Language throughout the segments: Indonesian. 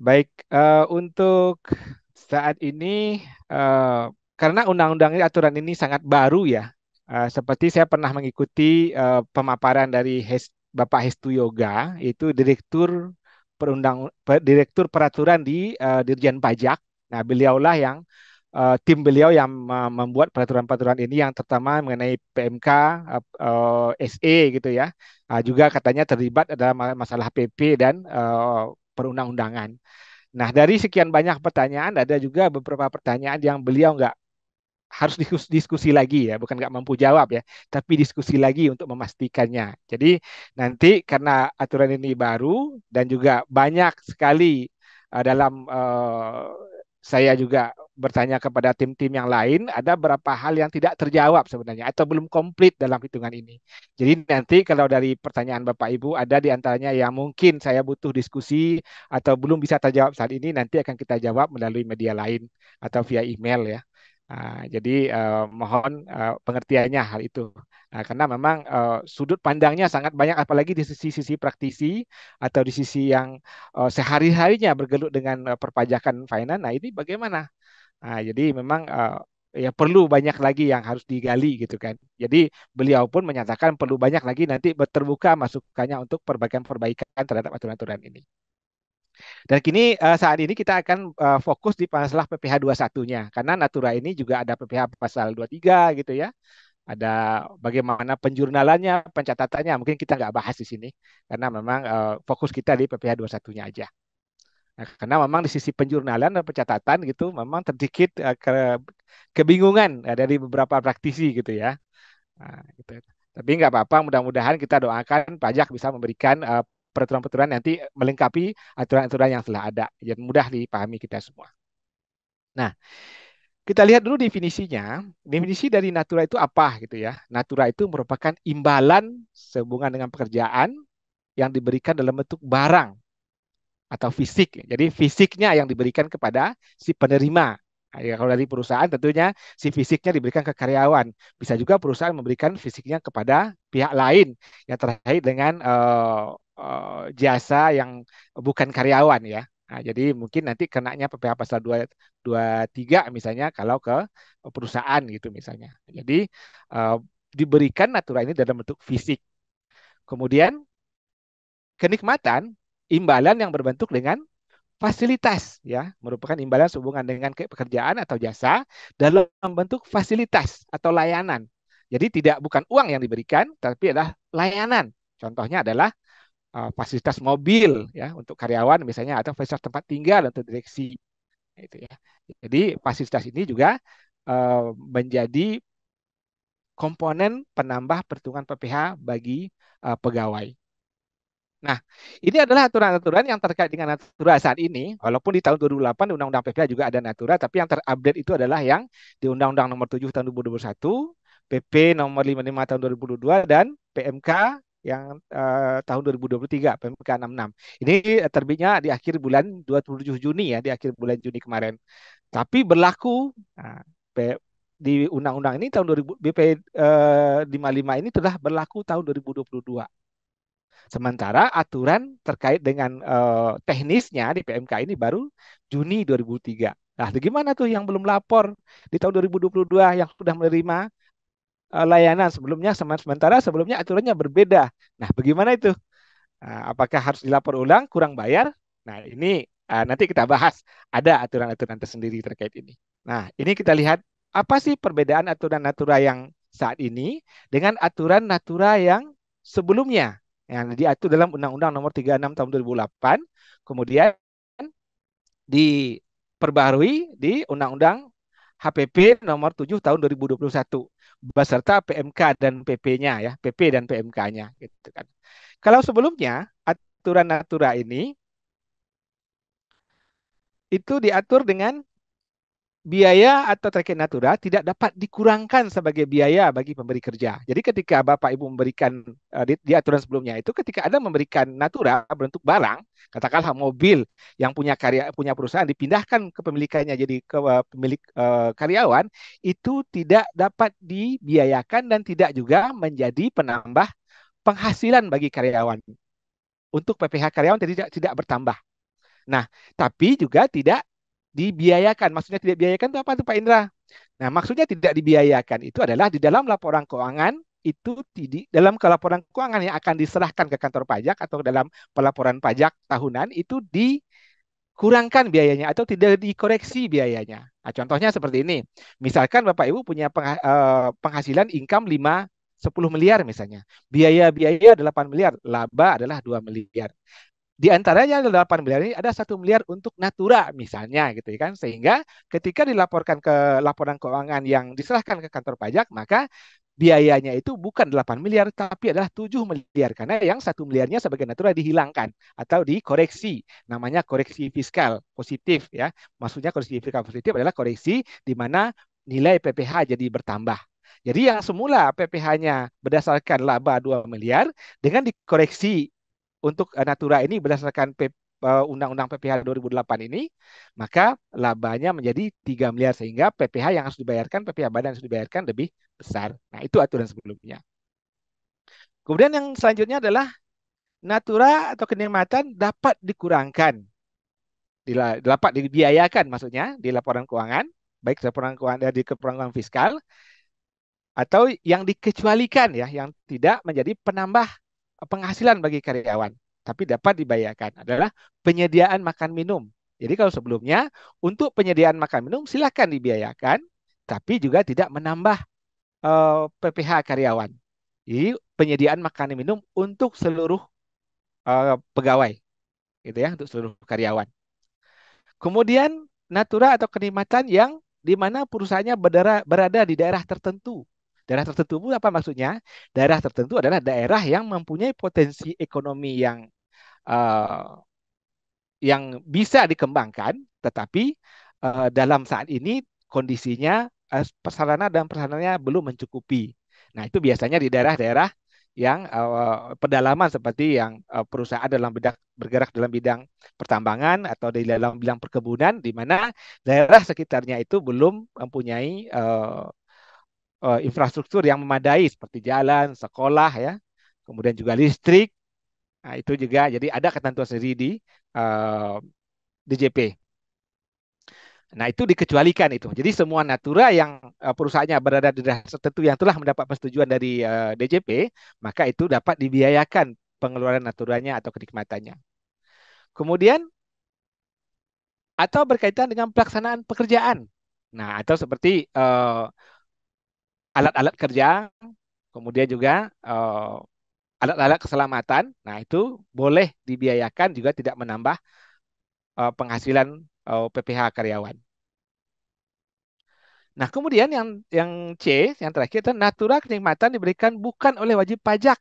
Baik, untuk saat ini, eh, karena undang-undang ini, aturan ini sangat baru ya. Seperti saya pernah mengikuti pemaparan dari Bapak Hestu Yoga, itu Direktur Peraturan di Dirjen Pajak. Nah, beliaulah yang tim beliau yang membuat peraturan-peraturan ini, yang terutama mengenai PMK, SE gitu ya. Juga katanya terlibat adalah masalah PP dan perundang-undangan. Nah, dari sekian banyak pertanyaan, ada juga beberapa pertanyaan yang beliau nggak harus diskusi lagi ya, bukan nggak mampu jawab ya, tapi diskusi lagi untuk memastikannya. Jadi nanti karena aturan ini baru dan juga banyak sekali dalam saya juga bertanya kepada tim-tim yang lain, ada beberapa hal yang tidak terjawab sebenarnya atau belum komplit dalam hitungan ini. Jadi nanti kalau dari pertanyaan Bapak Ibu ada di antaranya yang mungkin saya butuh diskusi atau belum bisa terjawab saat ini, nanti akan kita jawab melalui media lain atau via email ya. Jadi mohon pengertiannya hal itu. Karena memang sudut pandangnya sangat banyak, apalagi di sisi-sisi praktisi atau di sisi yang sehari-harinya bergelut dengan perpajakan finance. Nah, ini bagaimana? Jadi memang ya perlu banyak lagi yang harus digali gitu kan. Jadi beliau pun menyatakan perlu banyak lagi nanti terbuka masukannya untuk perbaikan-perbaikan terhadap aturan-aturan ini. Dan kini saat ini kita akan fokus di masalah PPh 21-nya, karena Natura ini juga ada PPh pasal 23 gitu ya. Ada bagaimana penjurnalannya, pencatatannya, mungkin kita nggak bahas di sini karena memang fokus kita di PPh 21-nya aja. Nah, karena memang di sisi penjurnalan dan pencatatan gitu memang terdikit kebingungan dari beberapa praktisi gitu ya. Gitu. Tapi nggak apa-apa, mudah-mudahan kita doakan pajak bisa memberikan peraturan-peraturan nanti melengkapi aturan-aturan yang telah ada, yang mudah dipahami kita semua. Nah, kita lihat dulu definisinya. Definisi dari natura itu apa gitu ya. Natura itu merupakan imbalan sehubungan dengan pekerjaan yang diberikan dalam bentuk barang atau fisik. Jadi fisiknya yang diberikan kepada si penerima. Ya, kalau dari perusahaan tentunya si fisiknya diberikan ke karyawan. Bisa juga perusahaan memberikan fisiknya kepada pihak lain yang terkait dengan jasa yang bukan karyawan ya. Nah, jadi mungkin nanti kenanya PPh pasal 23 misalnya kalau ke perusahaan gitu misalnya. Jadi eh, diberikan natura ini dalam bentuk fisik. Kemudian kenikmatan, imbalan yang berbentuk dengan fasilitas ya, merupakan imbalan sehubungan dengan pekerjaan atau jasa dalam bentuk fasilitas atau layanan. Jadi tidak bukan uang yang diberikan, tapi adalah layanan. Contohnya adalah fasilitas mobil ya untuk karyawan misalnya, atau fasilitas tempat tinggal untuk direksi itu ya. Jadi fasilitas ini juga menjadi komponen penambah perhitungan PPh bagi pegawai. Nah, ini adalah aturan-aturan yang terkait dengan Natura saat ini. Walaupun di tahun 2008 di Undang-Undang PPh juga ada Natura, tapi yang terupdate itu adalah yang di Undang-Undang Nomor 7 tahun 2021, PP Nomor 55 tahun 2022, dan PMK yang tahun 2023, PMK 66. Ini terbitnya di akhir bulan 27 Juni ya, di akhir bulan Juni kemarin. Tapi berlaku nah, di Undang-Undang ini tahun 2000, BP 55 ini telah berlaku tahun 2022. Sementara aturan terkait dengan teknisnya di PMK ini baru Juni 2003. Nah, gimana tuh yang belum lapor di tahun 2022 yang sudah menerima layanan sebelumnya, sementara sebelumnya aturannya berbeda. Nah, bagaimana itu? Apakah harus dilapor ulang, kurang bayar? Nah, ini nanti kita bahas. Ada aturan-aturan tersendiri terkait ini. Nah, ini kita lihat apa sih perbedaan aturan natura yang saat ini dengan aturan natura yang sebelumnya yang diatur dalam Undang-Undang Nomor 36 Tahun 2008, kemudian diperbarui di Undang-Undang HPP Nomor 7 Tahun 2021 beserta PMK dan PP-nya ya, PP dan PMK-nya gitu kan. Kalau sebelumnya aturan natura ini itu diatur dengan biaya atau terkait natura tidak dapat dikurangkan sebagai biaya bagi pemberi kerja. Jadi ketika Bapak Ibu memberikan di aturan sebelumnya itu, ketika Anda memberikan natura bentuk barang, katakanlah mobil yang punya perusahaan dipindahkan ke pemilikannya jadi ke pemilik karyawan, itu tidak dapat dibiayakan dan tidak juga menjadi penambah penghasilan bagi karyawan. Untuk PPh karyawan tidak bertambah. Nah, tapi juga tidak dibiayakan. Maksudnya tidak dibiayakan itu apa tuh Pak Indra? Nah, maksudnya tidak dibiayakan itu adalah di dalam laporan keuangan itu dalam laporan keuangan yang akan diserahkan ke kantor pajak atau dalam pelaporan pajak tahunan itu dikurangkan biayanya atau tidak dikoreksi biayanya. Nah, contohnya seperti ini. Misalkan Bapak Ibu punya penghasilan income 10 miliar misalnya. Biaya-biaya 8 miliar, laba adalah 2 miliar. Di antaranya 8 miliar ini ada 1 miliar untuk natura misalnya gitu ya kan, sehingga ketika dilaporkan ke laporan keuangan yang diserahkan ke kantor pajak maka biayanya itu bukan 8 miliar tapi adalah 7 miliar karena yang 1 miliarnya sebagai natura dihilangkan atau dikoreksi, namanya koreksi fiskal positif ya. Maksudnya koreksi fiskal positif adalah koreksi di mana nilai PPh jadi bertambah. Jadi yang semula PPh-nya berdasarkan laba 2 miliar dengan dikoreksi untuk natura ini berdasarkan Undang-Undang PPh 2008 ini, maka labanya menjadi 3 miliar sehingga PPh yang harus dibayarkan, PPh badan yang harus dibayarkan lebih besar. Nah, itu aturan sebelumnya. Kemudian yang selanjutnya adalah natura atau kenikmatan dapat dikurangkan, dapat dibiayakan maksudnya di laporan keuangan, baik laporan keuangan dari keuangan fiskal atau yang dikecualikan ya, yang tidak menjadi penambah penghasilan bagi karyawan, tapi dapat dibayarkan adalah penyediaan makan minum. Jadi kalau sebelumnya untuk penyediaan makan minum silakan dibiayakan, tapi juga tidak menambah PPh karyawan. Jadi penyediaan makan minum untuk seluruh pegawai, gitu ya, untuk seluruh karyawan. Kemudian natura atau kenikmatan yang di mana perusahaannya berada di daerah tertentu. Daerah tertentu itu apa maksudnya? Daerah tertentu adalah daerah yang mempunyai potensi ekonomi eh, yang bisa dikembangkan, tetapi dalam saat ini kondisinya prasarana dan prasarananya belum mencukupi. Nah, itu biasanya di daerah-daerah yang pedalaman seperti yang perusahaan dalam bidang bergerak dalam bidang pertambangan atau di dalam bidang perkebunan, di mana daerah sekitarnya itu belum mempunyai infrastruktur yang memadai seperti jalan, sekolah ya, kemudian juga listrik. Nah, itu juga jadi ada ketentuan sendiri di uh, DJP. Nah, itu dikecualikan itu. Jadi semua natura yang perusahaannya berada di daerah tertentu yang telah mendapat persetujuan dari DJP, maka itu dapat dibiayakan pengeluaran naturanya atau kenikmatannya. Kemudian atau berkaitan dengan pelaksanaan pekerjaan. Nah, atau seperti alat-alat kerja, kemudian juga alat-alat keselamatan. Nah, itu boleh dibiayakan juga tidak menambah penghasilan PPh karyawan. Nah, kemudian yang C, yang terakhir itu natura kenikmatan diberikan bukan oleh wajib pajak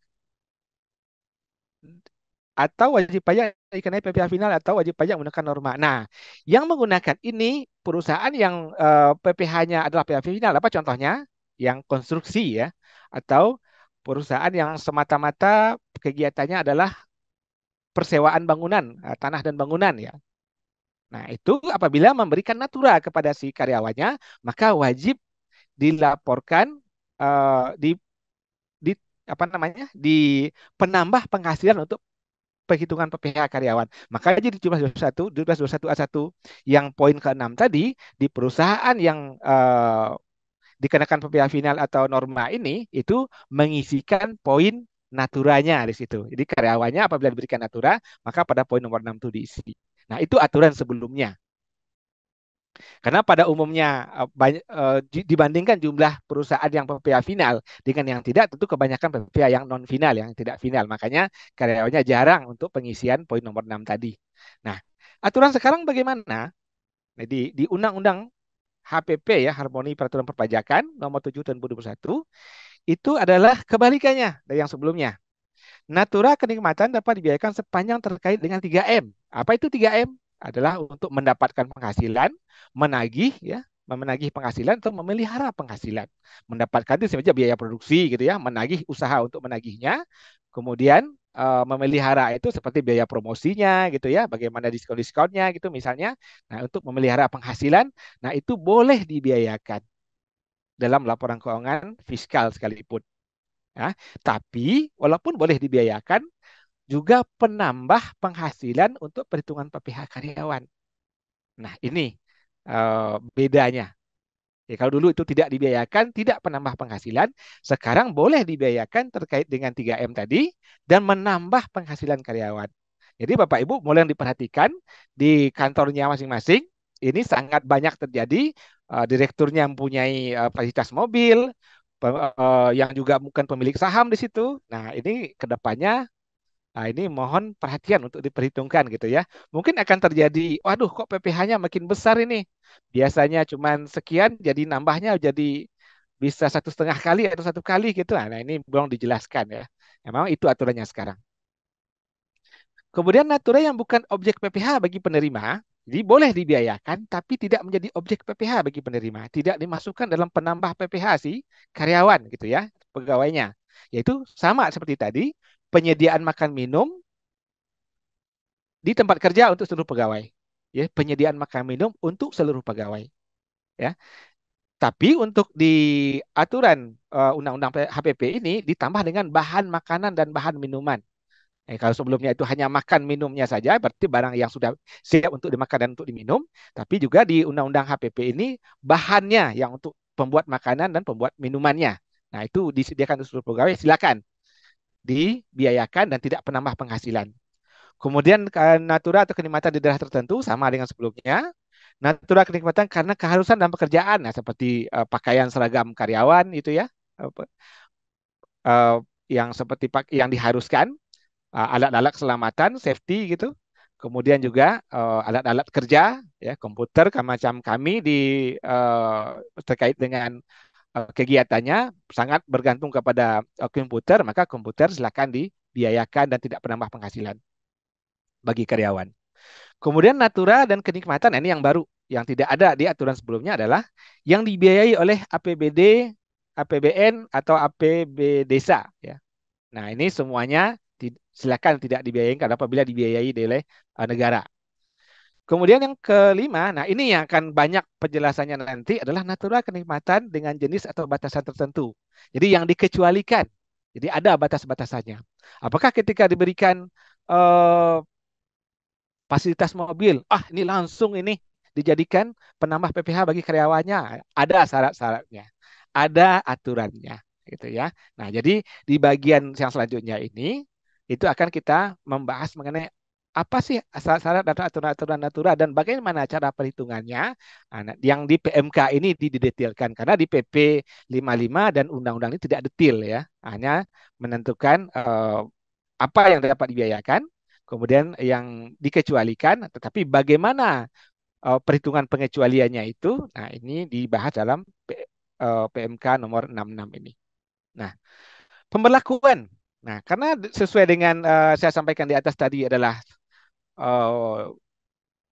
atau wajib pajak dikenai PPh final atau wajib pajak menggunakan norma. Nah, yang menggunakan ini perusahaan yang PPh-nya adalah PPh final, apa contohnya? Yang konstruksi ya, atau perusahaan yang semata-mata kegiatannya adalah persewaan bangunan, tanah dan bangunan ya. Nah, itu apabila memberikan natura kepada si karyawannya, maka wajib dilaporkan di di apa namanya di penambah penghasilan untuk perhitungan PPh karyawan. Makanya di 1721 A1 yang poin ke-6 tadi di perusahaan yang dikenakan PPh final atau norma ini itu mengisikan poin naturanya di situ. Jadi karyawannya apabila diberikan natura, maka pada poin nomor 6 itu diisi. Nah, itu aturan sebelumnya. Karena pada umumnya dibandingkan jumlah perusahaan yang PPh final dengan yang tidak, tentu kebanyakan PPh yang non final, yang tidak final. Makanya karyawannya jarang untuk pengisian poin nomor 6 tadi. Nah, aturan sekarang bagaimana? Nah, di Undang-Undang HPP ya, Harmoni Peraturan Perpajakan nomor 7 tahun 2021, itu adalah kebalikannya dari yang sebelumnya. Natura kenikmatan dapat dibiayakan sepanjang terkait dengan 3M. Apa itu 3M? Adalah untuk mendapatkan penghasilan, menagih ya, menagih penghasilan atau memelihara penghasilan. Mendapatkan itu sebenarnya biaya produksi gitu ya, menagih usaha untuk menagihnya. Kemudian memelihara itu seperti biaya promosinya gitu ya, bagaimana diskon-diskonnya gitu misalnya. Nah, untuk memelihara penghasilan, nah itu boleh dibiayakan dalam laporan keuangan fiskal sekalipun. Ya, tapi walaupun boleh dibiayakan, juga penambah penghasilan untuk perhitungan PPh karyawan. Nah, ini bedanya. Ya, kalau dulu itu tidak dibiayakan, tidak penambah penghasilan, sekarang boleh dibiayakan terkait dengan 3M tadi dan menambah penghasilan karyawan. Jadi Bapak Ibu mulai yang diperhatikan di kantornya masing-masing, ini sangat banyak terjadi, direkturnya mempunyai fasilitas mobil, yang juga bukan pemilik saham di situ. Nah, ini ke depannya, nah, ini mohon perhatian untuk diperhitungkan gitu ya. Mungkin akan terjadi, waduh kok PPh-nya makin besar ini. Biasanya cuma sekian, jadi nambahnya jadi bisa 1,5 kali atau 1 kali gitu. Nah, ini belum dijelaskan ya. Memang itu aturannya sekarang. Kemudian natura yang bukan objek PPh bagi penerima, jadi boleh dibiayakan, tapi tidak menjadi objek PPh bagi penerima. Tidak dimasukkan dalam penambah PPh si karyawan gitu ya, pegawainya. Yaitu sama seperti tadi, penyediaan makan minum di tempat kerja untuk seluruh pegawai. Ya, penyediaan makan minum untuk seluruh pegawai. Ya, tapi untuk di aturan Undang-Undang HPP ini ditambah dengan bahan makanan dan bahan minuman. Kalau sebelumnya itu hanya makan minumnya saja, berarti barang yang sudah siap untuk dimakan dan untuk diminum. Tapi juga di Undang-Undang HPP ini bahannya yang untuk pembuat makanan dan pembuat minumannya. Nah, itu disediakan untuk seluruh pegawai, silakan dibiayakan dan tidak penambah penghasilan. Kemudian natura atau kenikmatan di daerah tertentu sama dengan sebelumnya. Natura kenikmatan karena keharusan dalam pekerjaan, nah, seperti pakaian seragam karyawan itu ya, uh, yang seperti yang diharuskan, alat-alat keselamatan, safety gitu. Kemudian juga alat-alat kerja, ya komputer, macam kami di terkait dengan kegiatannya sangat bergantung kepada komputer, maka komputer silakan dibiayakan dan tidak penambah penghasilan bagi karyawan. Kemudian natura dan kenikmatan, nah, ini yang baru, yang tidak ada di aturan sebelumnya adalah yang dibiayai oleh APBD, APBN atau APB desa. Ya. Nah, ini semuanya silakan tidak dibiayai karena apabila dibiayai oleh negara. Kemudian yang kelima, nah ini yang akan banyak penjelasannya nanti adalah natura kenikmatan dengan jenis atau batasan tertentu. Jadi yang dikecualikan. Jadi ada batas-batasannya. Apakah ketika diberikan eh, fasilitas mobil, ini langsung ini dijadikan penambah PPh bagi karyawannya. Ada syarat-syaratnya, ada aturannya, gitu ya. Nah, jadi di bagian yang selanjutnya ini itu akan kita membahas mengenai apa sih syarat-syarat dan aturan-aturan natura dan bagaimana cara perhitungannya. Nah, yang di PMK ini didetailkan karena di PP 55 dan undang-undang ini tidak detail ya, hanya menentukan apa yang dapat dibiayakan, kemudian yang dikecualikan, tetapi bagaimana perhitungan pengecualiannya itu, nah ini dibahas dalam PMK nomor 66 ini. Nah, pemberlakuan. Nah, karena sesuai dengan saya sampaikan di atas tadi adalah uh,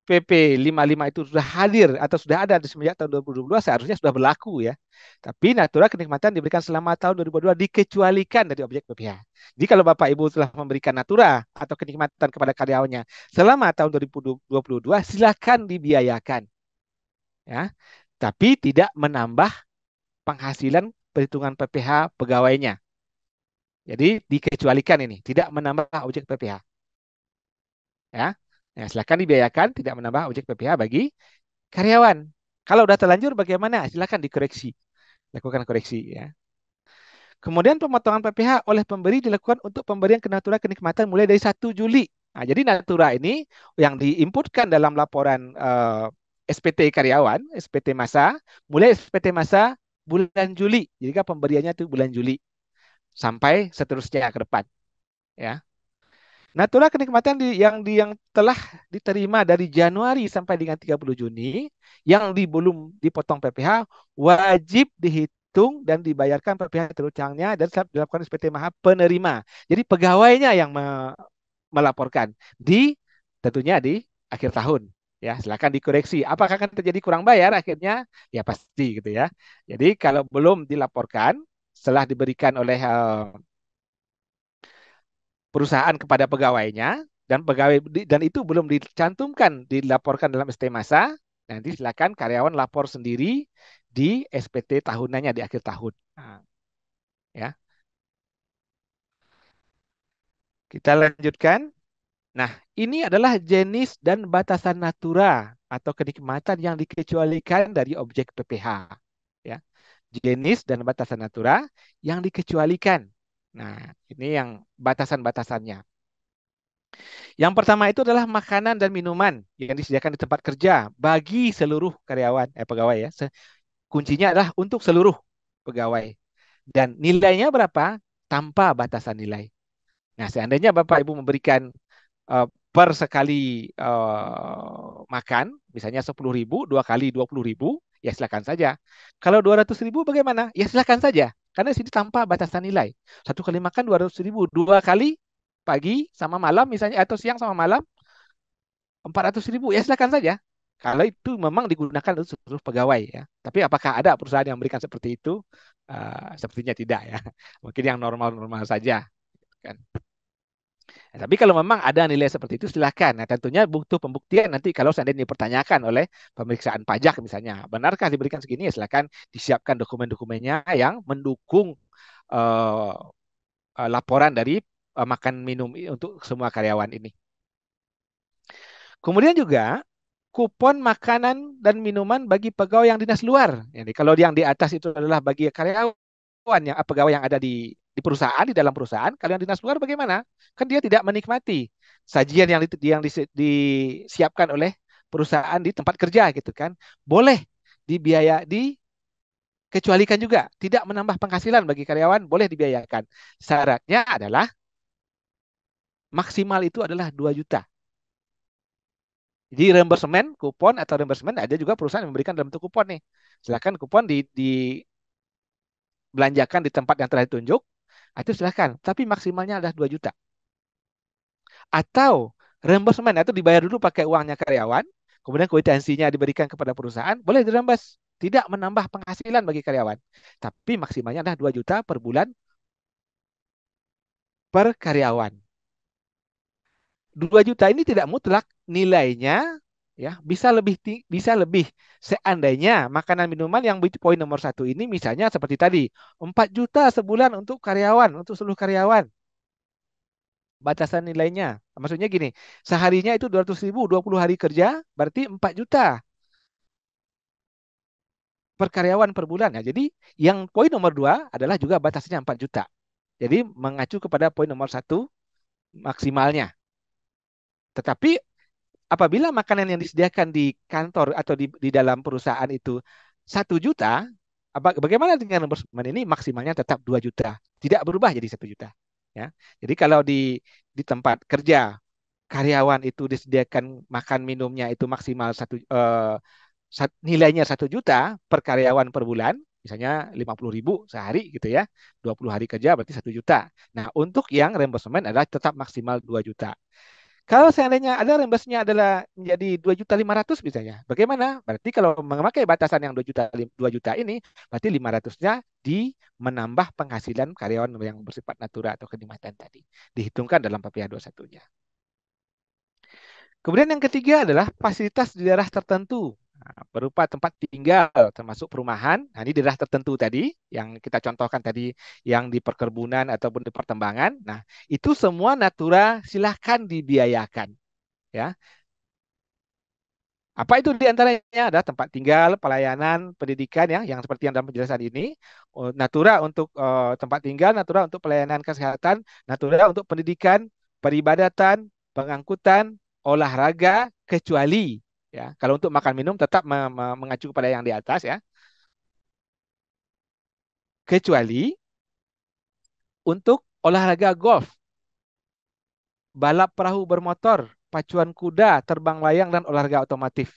PP 55 itu sudah hadir atau sudah ada di semenjak tahun 2022, seharusnya sudah berlaku ya. Tapi natura kenikmatan diberikan selama tahun 2022 dikecualikan dari objek PPh. Jadi kalau Bapak Ibu telah memberikan natura atau kenikmatan kepada karyawannya selama tahun 2022, silakan dibiayakan ya. Tapi tidak menambah penghasilan perhitungan PPh pegawainya. Jadi dikecualikan ini, tidak menambah objek PPh ya. Nah, silakan dibiayakan tidak menambah objek PPh bagi karyawan. Kalau udah terlanjur bagaimana? Silakan dikoreksi, lakukan koreksi ya. Kemudian pemotongan PPh oleh pemberi dilakukan untuk pemberian natura kenikmatan mulai dari 1 Juli. Nah, jadi natura ini yang diinputkan dalam laporan SPT karyawan, SPT masa, mulai SPT masa bulan Juli. Jadi kan pemberiannya itu bulan Juli sampai seterusnya ke depan, ya. Natura kenikmatan yang telah diterima dari Januari sampai dengan 30 Juni yang belum dipotong PPh wajib dihitung dan dibayarkan PPh terutangnya dan dilakukan SPT Maha penerima. Jadi pegawainya yang melaporkan tentunya di akhir tahun. Ya, silakan dikoreksi. Apakah akan terjadi kurang bayar akhirnya? Ya pasti gitu ya. Jadi kalau belum dilaporkan setelah diberikan oleh perusahaan kepada pegawainya dan pegawai dan itu belum dicantumkan dilaporkan dalam ST masa, nanti silakan karyawan lapor sendiri di SPT tahunannya di akhir tahun. Nah, ya. Kita lanjutkan. Nah, ini adalah jenis dan batasan natura atau kenikmatan yang dikecualikan dari objek PPH. Ya, jenis dan batasan natura yang dikecualikan. Nah, ini yang batasan-batasannya. Yang pertama itu adalah makanan dan minuman yang disediakan di tempat kerja bagi seluruh karyawan, pegawai ya. Kuncinya adalah untuk seluruh pegawai. Dan nilainya berapa? Tanpa batasan nilai. Nah, seandainya Bapak Ibu memberikan per sekali makan, misalnya 10.000, 2 kali 20.000, ya silakan saja. Kalau 200.000 bagaimana? Ya silakan saja. Karena di sini tanpa batasan nilai. 1 kali makan 200.000, 2 kali pagi sama malam misalnya, atau siang sama malam 400.000, ya silakan saja. Kalau itu memang digunakan untuk seluruh pegawai ya. Tapi apakah ada perusahaan yang memberikan seperti itu? Sepertinya tidak ya. Mungkin yang normal-normal saja kan. Nah, tapi kalau memang ada nilai seperti itu silakan. Nah, tentunya butuh pembuktian nanti kalau seandainya dipertanyakan oleh pemeriksaan pajak misalnya. Benarkah diberikan segini? Ya silakan disiapkan dokumen-dokumennya yang mendukung eh, laporan dari makan minum untuk semua karyawan ini. Kemudian juga kupon makanan dan minuman bagi pegawai yang dinas luar. Jadi kalau yang di atas itu adalah bagi karyawan yang pegawai yang ada di perusahaan, di dalam perusahaan. Kalau yang dinas luar bagaimana? Kan dia tidak menikmati sajian yang disiapkan oleh perusahaan di tempat kerja gitu kan. Boleh dibiaya dikecualikan juga, tidak menambah penghasilan bagi karyawan, boleh dibiayakan. Syaratnya adalah maksimal itu adalah 2 juta. Jadi reimbursement, kupon atau reimbursement ada juga perusahaan yang memberikan dalam bentuk kupon nih. Silakan kupon dibelanjakan di tempat yang telah ditunjuk, itu silakan. Tapi maksimalnya adalah 2 juta. Atau reimbursement itu dibayar dulu pakai uangnya karyawan, kemudian kwitansinya diberikan kepada perusahaan, boleh dirembes. Tidak menambah penghasilan bagi karyawan. Tapi maksimalnya adalah 2 juta per bulan per karyawan. 2 juta ini tidak mutlak nilainya, ya bisa lebih seandainya makanan minuman yang poin nomor 1 ini misalnya seperti tadi 4 juta sebulan untuk karyawan, untuk seluruh karyawan, batasan nilainya maksudnya gini, seharinya itu 200.000, 20 hari kerja berarti 4 juta per karyawan per bulan ya. Jadi yang poin nomor 2 adalah juga batasnya 4 juta. Jadi mengacu kepada poin nomor 1 maksimalnya. Tetapi apabila makanan yang disediakan di kantor atau di dalam perusahaan itu 1 juta, bagaimana dengan reimbursement ini? Maksimalnya tetap 2 juta, tidak berubah jadi 1 juta. Ya, jadi kalau di tempat kerja karyawan itu disediakan makan minumnya itu maksimal nilainya 1 juta per karyawan per bulan, misalnya 50.000 sehari gitu ya, 20 hari kerja berarti 1 juta. Nah, untuk yang reimbursement adalah tetap maksimal 2 juta. Kalau seandainya ada reimbursement adalah menjadi 2.500.000 misalnya, bagaimana? Berarti kalau memakai batasan yang 2 juta ini, berarti 500-nya di menambah penghasilan karyawan yang bersifat natura atau kenikmatan tadi. Dihitungkan dalam PPh 21-nya. Kemudian yang ketiga adalah fasilitas di daerah tertentu. Nah, berupa tempat tinggal termasuk perumahan. Nah, ini daerah tertentu tadi yang kita contohkan tadi yang di perkebunan ataupun di pertambangan. Nah, itu semua natura silahkan dibiayakan. Ya, apa itu di antaranya? Ada tempat tinggal, pelayanan, pendidikan ya, yang seperti yang dalam penjelasan ini. Natura untuk tempat tinggal, natura untuk pelayanan kesehatan, natura untuk pendidikan, peribadatan, pengangkutan, olahraga, kecuali ya. Kalau untuk makan minum tetap mengacu kepada yang di atas ya. Kecuali untuk olahraga golf, balap perahu bermotor, pacuan kuda, terbang layang dan olahraga otomotif.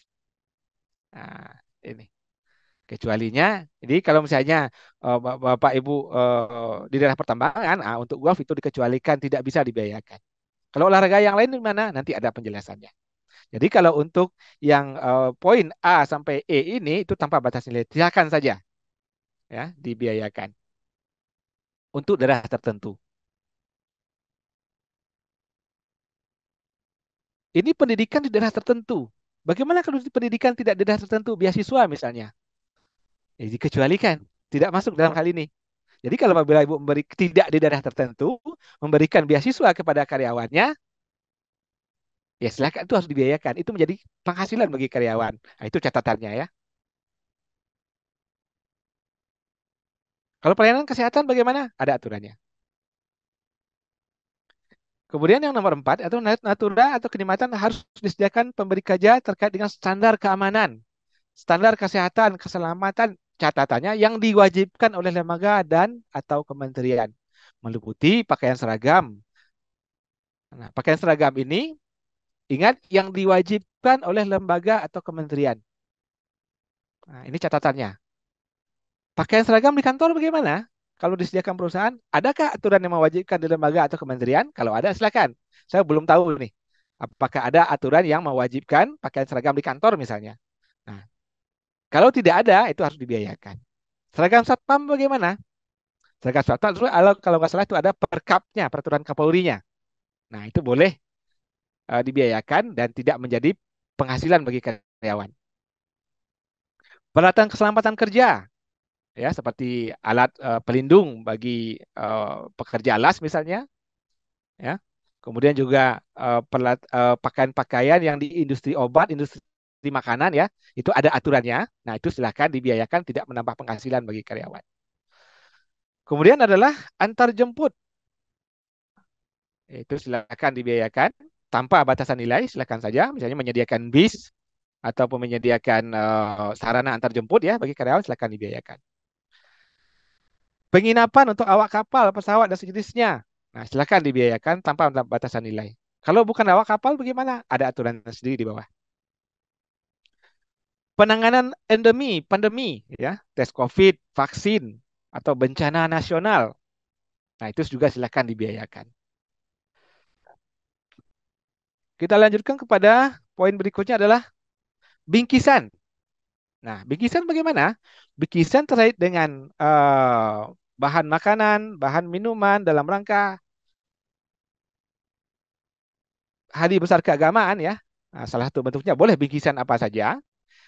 Nah, ini. Kecualinya, jadi kalau misalnya Bapak Ibu di daerah pertambangan, untuk golf itu dikecualikan tidak bisa dibiayakan. Kalau olahraga yang lain di mana? Nanti ada penjelasannya. Jadi kalau untuk yang poin A sampai E ini itu tanpa batas nilai, silakan saja ya dibiayakan untuk daerah tertentu. Ini pendidikan di daerah tertentu. Bagaimana kalau di pendidikan tidak di daerah tertentu, beasiswa misalnya? Dikecualikan, tidak masuk dalam hal ini. Jadi kalau apabila ibu memberi tidak di daerah tertentu, memberikan beasiswa kepada karyawannya, ya silakan itu harus dibiayakan. Itu menjadi penghasilan bagi karyawan. Nah, itu catatannya ya. Kalau pelayanan kesehatan bagaimana? Ada aturannya. Kemudian yang nomor empat, atau natura atau kenikmatan harus disediakan pemberi kerja terkait dengan standar keamanan, standar kesehatan, keselamatan, catatannya yang diwajibkan oleh lembaga dan atau kementerian. Meliputi pakaian seragam. Nah, pakaian seragam ini, ingat yang diwajibkan oleh lembaga atau kementerian. Nah, ini catatannya. Pakaian seragam di kantor bagaimana? Kalau disediakan perusahaan, adakah aturan yang mewajibkan di lembaga atau kementerian? Kalau ada, silakan. Saya belum tahu nih. Apakah ada aturan yang mewajibkan pakaian seragam di kantor misalnya? Nah, kalau tidak ada, itu harus dibiayakan. Seragam satpam bagaimana? Seragam satpam, kalau nggak salah itu ada perkapnya, peraturan Kapolrinya. Nah, itu boleh dibiayakan dan tidak menjadi penghasilan bagi karyawan. Peralatan keselamatan kerja, ya seperti alat pelindung bagi pekerja las misalnya, ya. Kemudian juga pakaian-pakaian yang di industri obat, industri makanan ya, itu ada aturannya. Nah, itu silakan dibiayakan tidak menambah penghasilan bagi karyawan. Kemudian adalah antar jemput. Itu silakan dibiayakan tanpa batasan nilai, silakan saja. Misalnya menyediakan bis ataupun menyediakan sarana antar jemput ya bagi karyawan silakan dibiayakan. Penginapan untuk awak kapal, pesawat dan sejenisnya. Nah, silakan dibiayakan tanpa batasan nilai. Kalau bukan awak kapal bagaimana? Ada aturan sendiri di bawah. Penanganan endemi, pandemi, ya, tes COVID, vaksin, atau bencana nasional. Nah, itu juga silakan dibiayakan. Kita lanjutkan kepada poin berikutnya adalah bingkisan. Nah, bingkisan bagaimana? Bingkisan terkait dengan bahan makanan, bahan minuman dalam rangka hari besar keagamaan ya. Nah, salah satu bentuknya boleh bingkisan apa saja.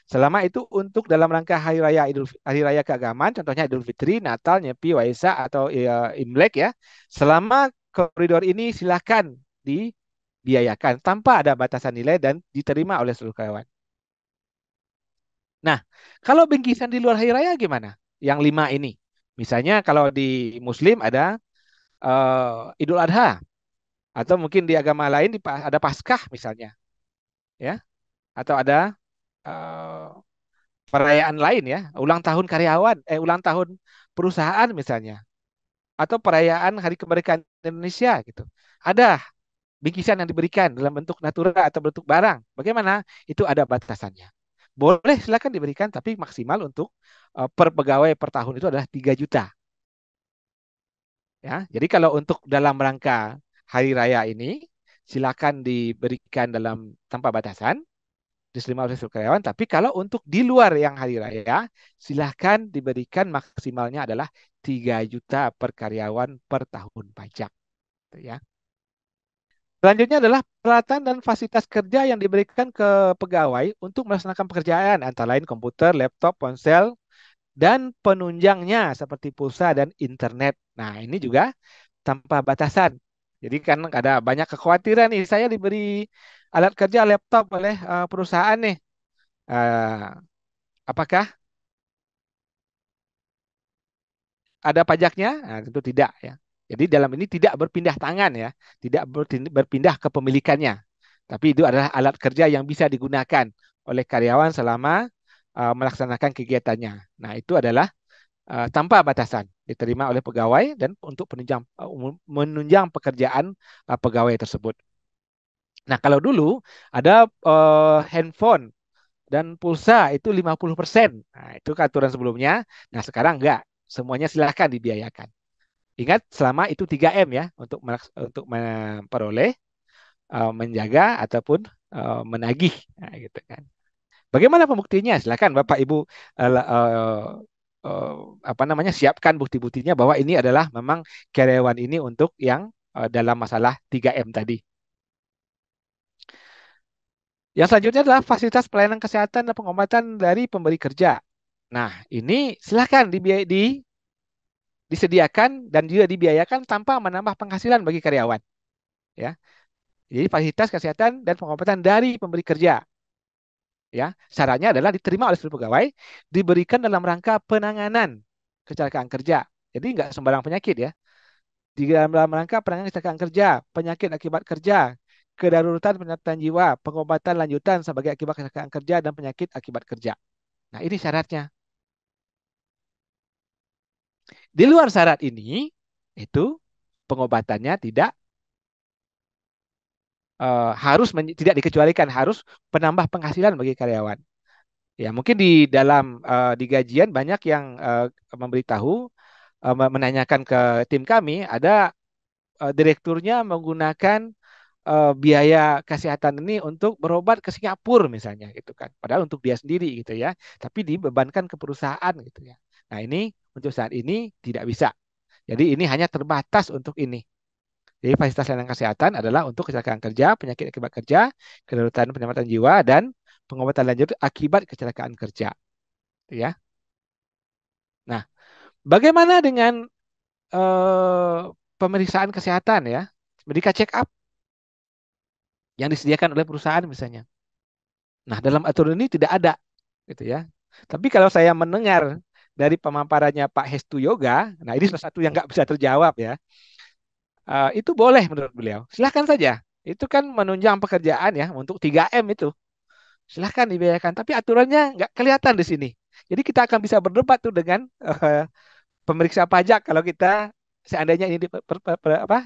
Selama itu untuk dalam rangka hari raya keagamaan, contohnya Idul Fitri, Natal, Nyepi, Waisak atau Imlek ya. Selama koridor ini silakan dibiayakan tanpa ada batasan nilai dan diterima oleh seluruh karyawan. Nah, kalau bingkisan di luar hari raya gimana? Yang lima ini. Misalnya kalau di Muslim ada Idul Adha atau mungkin di agama lain ada Paskah misalnya, ya, atau ada eh, perayaan lain ya, ulang tahun karyawan, ulang tahun perusahaan misalnya, atau perayaan Hari Kemerdekaan Indonesia gitu. Ada bingkisan yang diberikan dalam bentuk natura atau bentuk barang. Bagaimana? Itu ada batasannya. Boleh silakan diberikan, tapi maksimal untuk per pegawai per tahun itu adalah 3 juta. Ya, jadi kalau untuk dalam rangka hari raya ini, silakan diberikan dalam tanpa batasan diterima oleh seluruh karyawan. Tapi kalau untuk di luar yang hari raya, silahkan diberikan maksimalnya adalah 3 juta per karyawan per tahun pajak. Gitu ya. Selanjutnya adalah peralatan dan fasilitas kerja yang diberikan ke pegawai untuk melaksanakan pekerjaan, antara lain komputer, laptop, ponsel, dan penunjangnya seperti pulsa dan internet. Nah, ini juga tanpa batasan. Jadi kan ada banyak kekhawatiran nih, saya diberi alat kerja laptop oleh perusahaan nih. Eh, apakah ada pajaknya? Nah, tentu tidak ya. Jadi dalam ini tidak berpindah tangan ya, tidak berpindah kepemilikannya. Tapi itu adalah alat kerja yang bisa digunakan oleh karyawan selama melaksanakan kegiatannya. Nah, itu adalah tanpa batasan diterima oleh pegawai dan untuk menunjang pekerjaan pegawai tersebut. Nah, kalau dulu ada handphone dan pulsa itu 50%. Nah, itu kan aturan sebelumnya. Nah, sekarang enggak. Semuanya silahkan dibiayakan. Ingat selama itu 3M ya untuk memperoleh, menjaga ataupun menagih. Nah, gitu kan. Bagaimana pembuktinya? Silakan Bapak Ibu eh, apa namanya siapkan bukti-buktinya bahwa ini adalah memang karyawan ini untuk yang dalam masalah 3M tadi. Yang selanjutnya adalah fasilitas pelayanan kesehatan dan pengobatan dari pemberi kerja. Nah, ini silakan dibiayai disediakan dan juga dibiayakan tanpa menambah penghasilan bagi karyawan. Ya, jadi fasilitas kesehatan dan pengobatan dari pemberi kerja. Ya, syaratnya adalah diterima oleh seluruh pegawai, diberikan dalam rangka penanganan kecelakaan kerja. Jadi nggak sembarang penyakit ya. Di dalam rangka penanganan kecelakaan kerja, penyakit akibat kerja, kedaruratan penyertaan jiwa, pengobatan lanjutan sebagai akibat kecelakaan kerja dan penyakit akibat kerja. Nah, ini syaratnya. Di luar syarat ini, itu pengobatannya tidak harus tidak dikecualikan, harus penambah penghasilan bagi karyawan. Ya, mungkin di dalam di gajian banyak yang memberitahu menanyakan ke tim kami ada direkturnya menggunakan biaya kesehatan ini untuk berobat ke Singapura misalnya gitu kan. Padahal untuk dia sendiri gitu ya, tapi dibebankan ke perusahaan gitu ya. Nah, ini untuk saat ini tidak bisa. Jadi ini hanya terbatas untuk ini. Jadi fasilitas layanan kesehatan adalah untuk kecelakaan kerja, penyakit akibat kerja, kedaruratan penyelamatan jiwa dan pengobatan lanjut akibat kecelakaan kerja, ya. Nah, bagaimana dengan eh, pemeriksaan kesehatan ya, medical check up yang disediakan oleh perusahaan misalnya. Nah, dalam aturan ini tidak ada, gitu ya. Tapi kalau saya mendengar dari pemaparannya Pak Hestu Yoga, nah ini salah satu yang nggak bisa terjawab ya. Itu boleh menurut beliau. Silahkan saja. Itu kan menunjang pekerjaan ya untuk 3M itu. Silahkan dibiayakan. Tapi aturannya nggak kelihatan di sini. Jadi kita akan bisa berdebat tuh dengan pemeriksa pajak kalau kita seandainya ini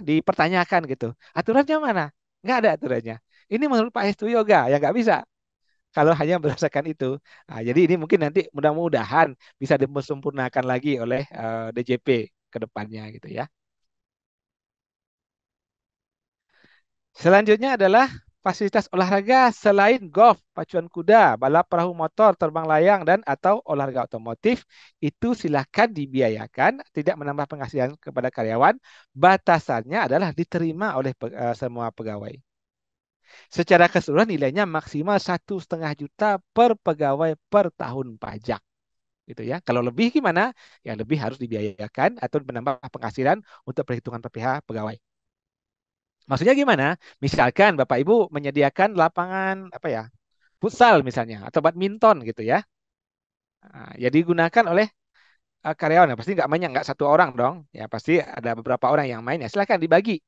dipertanyakan gitu. Aturannya mana? Nggak ada aturannya. Ini menurut Pak Hestu Yoga ya nggak bisa kalau hanya berdasarkan itu. Nah, jadi ini mungkin nanti mudah-mudahan bisa disempurnakan lagi oleh DJP ke depannya gitu ya. Selanjutnya adalah fasilitas olahraga selain golf, pacuan kuda, balap perahu motor, terbang layang, dan atau olahraga otomotif itu silakan dibiayakan, tidak menambah penghasilan kepada karyawan. Batasannya adalah diterima oleh semua pegawai. Secara keseluruhan nilainya maksimal 1,5 juta per pegawai per tahun pajak. Gitu ya. Kalau lebih gimana? Ya lebih harus dibiayakan atau menambah penghasilan untuk perhitungan PPh pegawai. Maksudnya gimana? Misalkan Bapak Ibu menyediakan lapangan apa ya, futsal misalnya atau badminton gitu ya. Nah, ya digunakan oleh karyawan. Nah, pasti nggak banyak, nggak satu orang dong. Ya pasti ada beberapa orang yang main. Ya silakan dibagi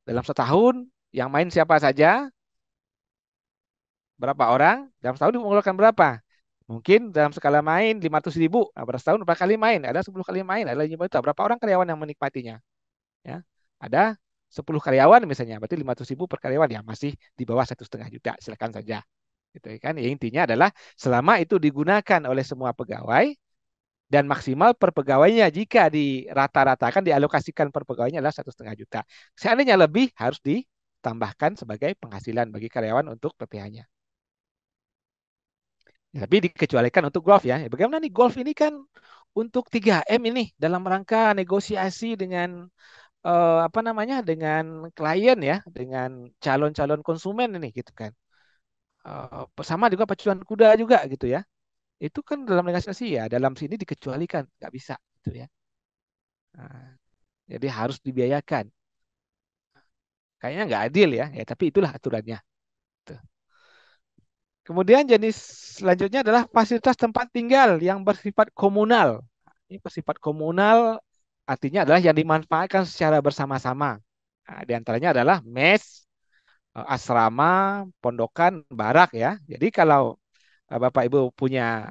dalam setahun. Yang main siapa saja, berapa orang, dalam setahun mengeluarkan berapa. Mungkin dalam skala main 500.000. Nah, pada setahun berapa kali main? Ada 10 kali main, ada 5 juta. Berapa orang karyawan yang menikmatinya? Ya, ada 10 karyawan misalnya, berarti 500.000 per karyawan ya masih di bawah 1,5 juta. Silakan saja. Gitu kan? Ya, intinya adalah selama itu digunakan oleh semua pegawai dan maksimal per pegawainya jika dirata-ratakan dialokasikan per pegawainya adalah 1,5 juta. Seandainya lebih harus ditambahkan sebagai penghasilan bagi karyawan untuk PPh-nya. Ya, tapi dikecualikan untuk golf ya. Bagaimana nih golf ini kan untuk 3M ini dalam rangka negosiasi dengan apa namanya dengan klien ya, dengan calon-calon konsumen ini gitu kan. Sama juga pacuan kuda juga gitu ya. Itu kan dalam negosiasi ya, dalam sini dikecualikan, nggak bisa gitu ya. Nah, jadi harus dibiayakan. Kayaknya nggak adil ya, ya tapi itulah aturannya. Tuh. Kemudian jenis selanjutnya adalah fasilitas tempat tinggal yang bersifat komunal. Ini bersifat komunal artinya adalah yang dimanfaatkan secara bersama-sama. Nah, di antaranya adalah mes, asrama, pondokan, barak ya. Jadi kalau Bapak Ibu punya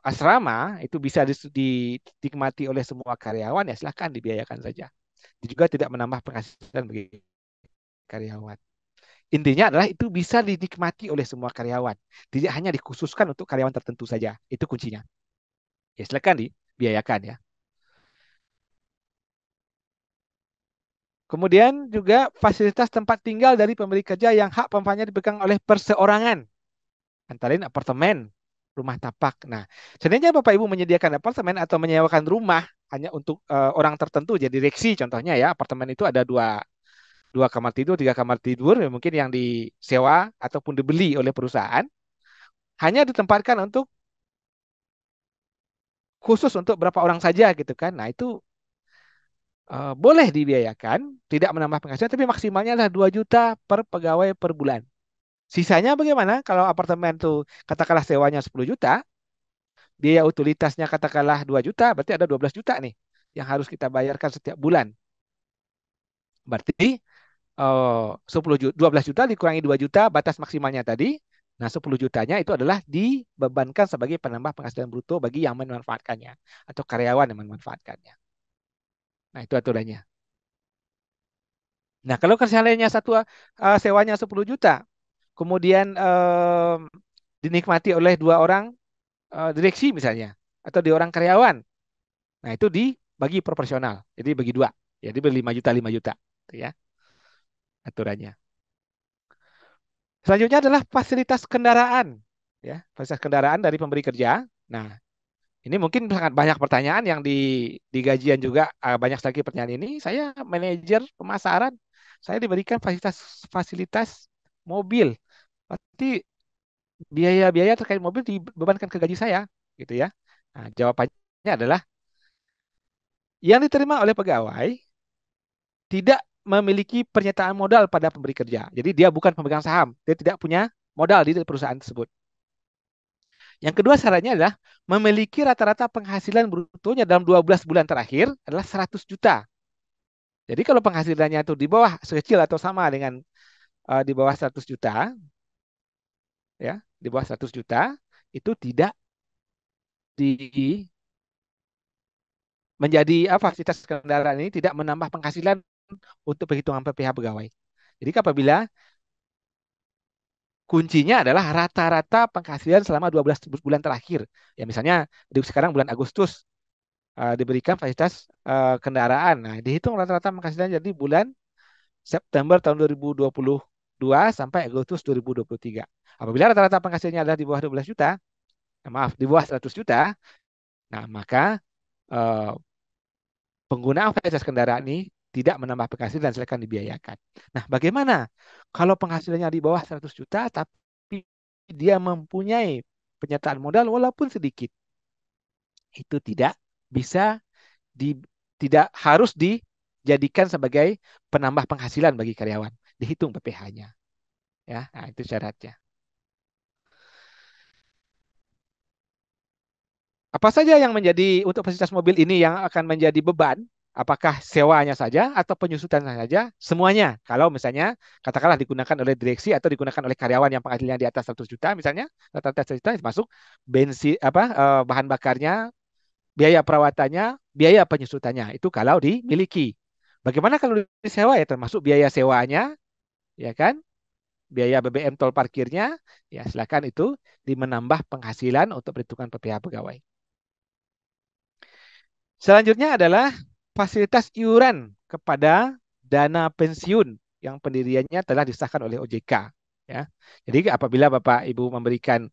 asrama itu bisa dinikmati oleh semua karyawan ya silahkan dibiayakan saja. Juga tidak menambah penghasilan bagi karyawan. Intinya adalah itu bisa dinikmati oleh semua karyawan. Tidak hanya dikhususkan untuk karyawan tertentu saja. Itu kuncinya. Ya silakan dibiayakan ya. Kemudian juga fasilitas tempat tinggal dari pemberi kerja yang hak pempannya dipegang oleh perseorangan. Antara lain apartemen, rumah tapak. Nah, seandainya Bapak Ibu menyediakan apartemen atau menyewakan rumah hanya untuk orang tertentu, jadi direksi contohnya ya, apartemen itu ada dua kamar tidur, tiga kamar tidur, ya mungkin yang disewa ataupun dibeli oleh perusahaan, hanya ditempatkan untuk khusus untuk berapa orang saja gitu kan. Nah, itu boleh dibiayakan, tidak menambah penghasilan, tapi maksimalnya adalah 2 juta per pegawai per bulan. Sisanya bagaimana? Kalau apartemen tuh katakanlah sewanya 10 juta, biaya utilitasnya katakanlah 2 juta, berarti ada 12 juta nih yang harus kita bayarkan setiap bulan. Berarti 10 juta, 12 juta dikurangi 2 juta batas maksimalnya tadi. Nah, 10 jutanya itu adalah dibebankan sebagai penambah penghasilan bruto bagi yang memanfaatkannya atau karyawan yang memanfaatkannya. Nah, itu aturannya. Nah, kalau kerjaannya sewanya 10 juta, kemudian dinikmati oleh 2 orang direksi misalnya atau 2 orang karyawan. Nah, itu dibagi proporsional. Jadi bagi 2. Jadi 5 juta. Itu ya aturannya. Selanjutnya adalah fasilitas kendaraan. Ya, fasilitas kendaraan dari pemberi kerja. Nah, ini mungkin sangat banyak pertanyaan yang di gajian juga banyak lagi pertanyaan ini. Saya manajer pemasaran, saya diberikan fasilitas fasilitas mobil. Berarti biaya-biaya terkait mobil dibebankan ke gaji saya, gitu ya. Nah, jawabannya adalah yang diterima oleh pegawai tidak memiliki pernyataan modal pada pemberi kerja. Jadi dia bukan pemegang saham, dia tidak punya modal di perusahaan tersebut. Yang kedua syaratnya adalah memiliki rata-rata penghasilan brutonya dalam 12 bulan terakhir adalah 100 juta. Jadi kalau penghasilannya itu di bawah sekecil atau sama dengan di bawah 100 juta, ya, di bawah 100 juta itu tidak di menjadi fasilitas kendaraan ini tidak menambah penghasilan untuk perhitungan PPh pegawai. Jadi apabila kuncinya adalah rata-rata penghasilan selama 12 bulan terakhir. Ya misalnya sekarang bulan Agustus diberikan fasilitas kendaraan. Nah, dihitung rata-rata penghasilan jadi bulan September tahun 2022 sampai Agustus 2023. Apabila rata-rata penghasilannya adalah di bawah 12 juta, maaf, di bawah 100 juta, nah maka eh, penggunaan fasilitas kendaraan ini tidak menambah penghasilan dan silakan dibiayakan. Nah, bagaimana kalau penghasilannya di bawah 100 juta tapi dia mempunyai penyertaan modal walaupun sedikit? Itu tidak bisa di tidak harus dijadikan sebagai penambah penghasilan bagi karyawan. Dihitung PPh-nya, ya. Nah, itu syaratnya. Apa saja yang menjadi untuk fasilitas mobil ini yang akan menjadi beban? Apakah sewanya saja atau penyusutan saja? Semuanya. Kalau misalnya katakanlah digunakan oleh direksi atau digunakan oleh karyawan yang penghasilannya di atas 100 juta misalnya, rata-rata 100 juta masuk bensin bahan bakarnya, biaya perawatannya, biaya penyusutannya. Itu kalau dimiliki. Bagaimana kalau disewa ya termasuk biaya sewanya, ya kan? Biaya BBM tol parkirnya, ya silakan itu menambah penghasilan untuk perhitungan PPh pegawai. Selanjutnya adalah fasilitas iuran kepada dana pensiun yang pendiriannya telah disahkan oleh OJK. Ya. Jadi apabila Bapak Ibu memberikan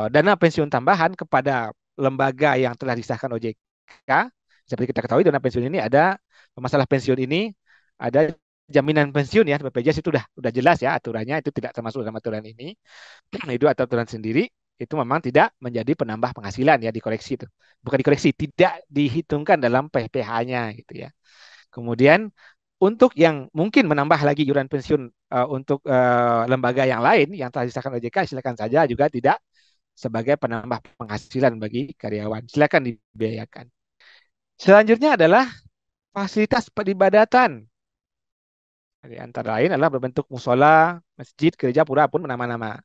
dana pensiun tambahan kepada lembaga yang telah disahkan OJK, seperti kita ketahui dana pensiun ini ada masalah pensiun ini ada jaminan pensiun ya BPJS itu udah jelas ya aturannya itu tidak termasuk dalam aturan ini. Itu aturan sendiri itu memang tidak menjadi penambah penghasilan ya dikoreksi itu. Bukan dikoreksi, tidak dihitungkan dalam PPh-nya gitu ya. Kemudian untuk yang mungkin menambah lagi iuran pensiun untuk lembaga yang lain yang telah disahkan OJK silakan saja juga tidak sebagai penambah penghasilan bagi karyawan. Silakan dibiayakan. Selanjutnya adalah fasilitas peribadatan. Di antara lain adalah berbentuk musola, masjid, gereja, pura pun nama-nama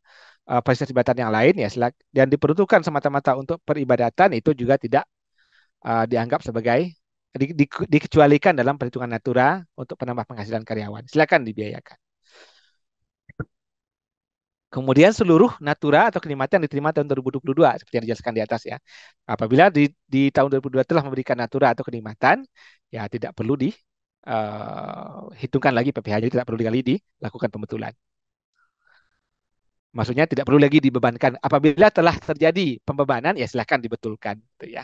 fasilitas peribadatan yang lain ya dan diperuntukkan semata-mata untuk peribadatan itu juga tidak dianggap sebagai dikecualikan dalam perhitungan natura untuk penambah penghasilan karyawan. Silakan dibiayakan. Kemudian seluruh natura atau kenikmatan diterima tahun 2022 seperti yang dijelaskan di atas ya. Apabila di tahun 2022 telah memberikan natura atau kenikmatan, ya tidak perlu hitungkan lagi PPh, jadi tidak perlu lagi dilakukan pembetulan. Maksudnya tidak perlu lagi dibebankan. Apabila telah terjadi pembebanan, ya silahkan dibetulkan. Gitu ya.